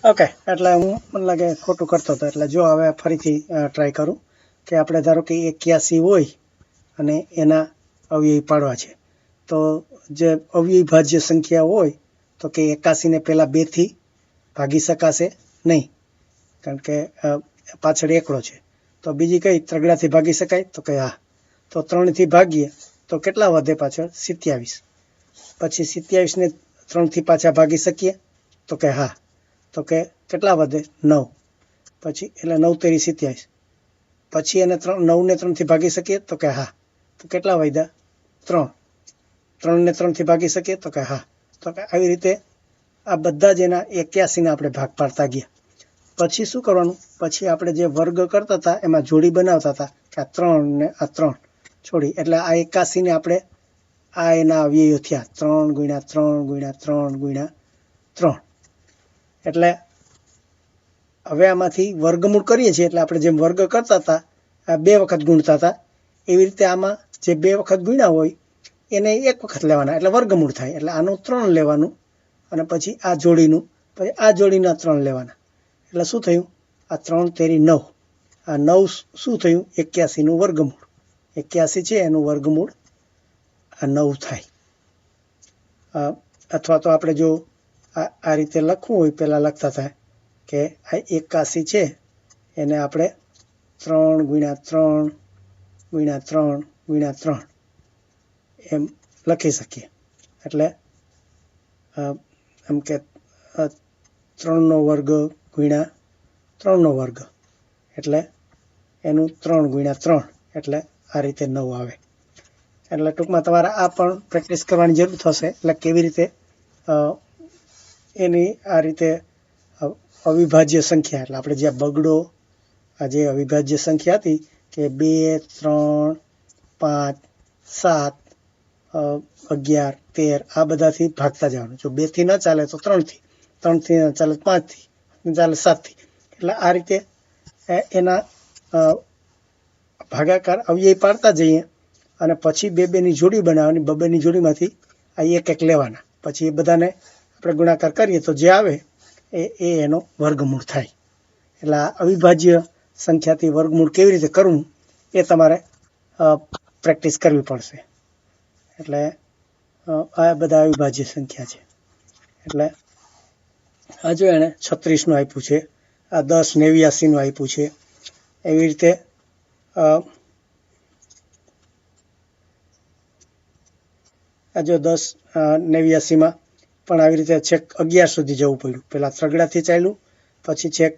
Okay, એટલે હું મને લાગે ખોટું કરતો હતો. એટલે જો હવે ફરીથી ટ્રાય કરું કે આપણે ધારો કે 81 હોય અને એના અવયવી પાડવા છે, તો જે અવિભાજ્ય સંખ્યા હોય તો કે 81 ને પહેલાં 2 થી ભાગી શકાશે નહીં, કારણ કે પાછળ એકડો છે. તો બીજી કઈ ત્રગડાથી ભાગી શકાય? તો કે હા. તો 3 થી ભાગીએ તો કેટલા વધે પાછળ? 27. પછી 27 ને 3 થી પાછા ભાગી શકીએ? તો કે હા. તો કે કેટલા વધે? 9. પછી એટલે 9 તેરી 27. પછી એને 9 ને 3 થી ભાગી શકીએ? તો કે હા. તો કેટલા વધ્યા? 3. 3 ને 3 થી ભાગી શકીએ? તો કે હા. તો કે આવી રીતે આ બધા જ એના 81 ને આપણે ભાગ પાડતા ગયા. પછી શું કરવાનું? પછી આપણે જે વર્ગ કરતા હતા એમાં જોડી બનાવતા હતા કે આ 3 ને આ 3 છોડી, એટલે આ 81 ને આપણે આ એના અવયવીઓ થયા 3 ગુણ્યા 3 ગુણ્યા 3 ગુણ્યા 3. એટલે હવે આમાંથી વર્ગમૂળ કરીએ છીએ, એટલે આપણે જેમ વર્ગ કરતા હતા આ 2 વખત ગુણતા હતા, એવી રીતે આમાં જે 2 વખત ગુણ્યા હોય એને 1 વખત લેવાના, એટલે વર્ગમૂળ થાય. એટલે આનું 3 લેવાનું અને પછી આ જોડીનું, પછી આ જોડીના 3 લેવાના. એટલે શું થયું? આ 3 તેરી 9. આ 9 શું થયું? 81નું વર્ગમૂળ. 81 છે એનું વર્ગમૂળ આ 9 થાય. અથવા તો આપણે જો આ રીતે લખવું હોય, પહેલાં લખતા હતા કે આ 81 છે એને આપણે 3 ગુણ્યા 3 ગુણ્યા 3 ગુણ્યા 3 એમ લખી શકીએ. એટલે એમ કે 3નો વર્ગ ગુણ્યા 3નો વર્ગ, એટલે એનું 3 ગુણ્યા 3, એટલે આ રીતે 9 આવે. એટલે ટૂંકમાં તમારે આ પણ પ્રેક્ટિસ કરવાની જરૂર થશે. એટલે કેવી રીતે એની આ રીતે અવિભાજ્ય સંખ્યા, એટલે આપણે જે બગડો આ જે અવિભાજ્ય સંખ્યા હતી કે 2, 3, 5, 7, 11, 13 આ બધાથી ભાગતા જવાનું. જો 2 થી ન ચાલે તો 3 થી, 3 થી ન ચાલે 5 થી, ચાલે 7 થી. એટલે આ રીતે એના ભાગાકાર અવયવી પાડતા જઈએ અને પછી 2 ની જોડી બનાવવાની. 2 ની જોડીમાંથી આ 1 લેવાના. પછી એ બધાને આપણે ગુણાકાર કરીએ તો જે આવે એ એનો વર્ગમૂળ થાય. એટલે આ અવિભાજ્ય સંખ્યાથી વર્ગમૂળ કેવી રીતે કરવું એ તમારે પ્રેક્ટિસ કરવી પડશે. એટલે આ બધા અવિભાજ્ય સંખ્યા છે. એટલે આ જો એણે 36નું આપ્યું છે, આ 10 89નું આપ્યું છે. એવી રીતે આ જો 10 89માં પણ આવી રીતે છેક 11 સુધી જવું પડ્યું. પહેલાં ત્રગડાથી ચાલ્યું, પછી છેક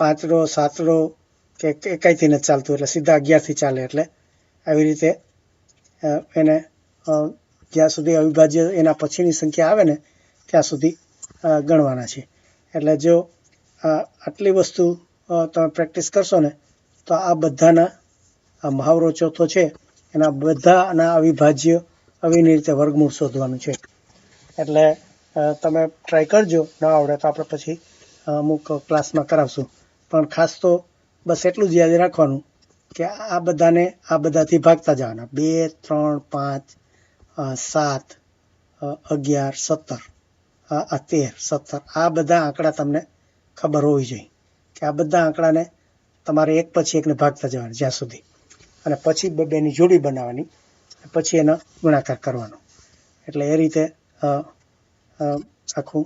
5 7 કે એકાઈથી નથી ચાલતું, એટલે સીધા 11થી ચાલે. એટલે આવી રીતે એને જ્યાં સુધી અવિભાજ્ય એના પછીની સંખ્યા આવે ને ત્યાં સુધી ગણવાના છે. એટલે જો આટલી વસ્તુ તમે પ્રેક્ટિસ કરશો ને તો આ બધાના આ મહાવરો ચોથો છે એના બધાના અવિભાજ્ય અવિની રીતે વર્ગમૂળ શોધવાનું છે. એટલે તમે ટ્રાય કરજો. ન આવડે તો આપણે પછી અમુક ક્લાસમાં કરાવશું. પણ ખાસ તો બસ એટલું જ યાદ રાખવાનું કે આ બધાને આ બધાથી ભાગતા જવાના. 2, 3, 5, 7, 11, 17, 13, 17 આ બધા આંકડા તમને ખબર હોવી જોઈએ કે આ બધા આંકડાને તમારે એક પછી એકને ભાગતા જવાના જ્યાં સુધી, અને પછી 2ની જોડી બનાવવાની, પછી એનો ગુણાકાર કરવાનો. એટલે એ રીતે આખું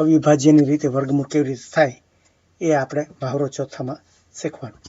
અવિભાજ્યની રીતે વર્ગમૂળ કેવી રીતે થાય એ આપણે મહાવરો ચોથામાં શીખવાનું.